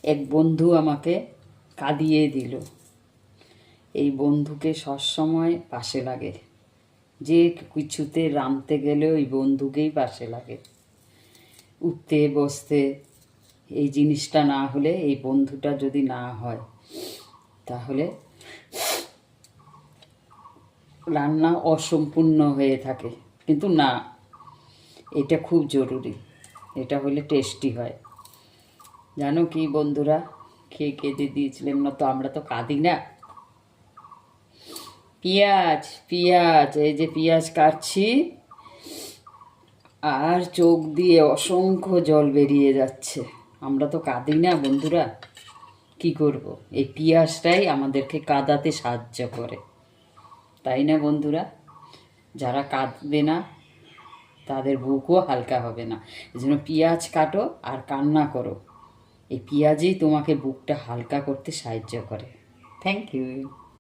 এক বন্ধু আমাকে কাঁদিয়ে দিল। এই বন্ধুকে সবসময় পাশে লাগে, যে কিছুতে রাঁধতে গেলে ওই বন্ধুকেই পাশে লাগে। উঠতে বসতে এই জিনিসটা না হলে, এই বন্ধুটা যদি না হয়, তাহলে রান্না অসম্পূর্ণ হয়ে থাকে। কিন্তু না, এটা খুব জরুরি, এটা হলে টেস্টি হয়। জানো কি বন্ধুরা, খেয়ে কেঁদে দিয়েছিলাম না তো, আমরা তো কাঁদি না। পেঁয়াজ পেঁয়াজ এই যে পেঁয়াজ কাটছি, আর চোখ দিয়ে অসংখ্য জল বেরিয়ে যাচ্ছে। আমরা তো কাঁদি না বন্ধুরা, কি করব? এই পেঁয়াজটাই আমাদেরকে কাঁদাতে সাহায্য করে, তাই না বন্ধুরা? যারা কাঁদবে না তাদের বুকও হালকা হবে না। এই জন্য পেঁয়াজ কাটো আর কান্না করো, এই পেঁয়াজই তোমাকে বুকটা হালকা করতে সাহায্য করে। Thank you.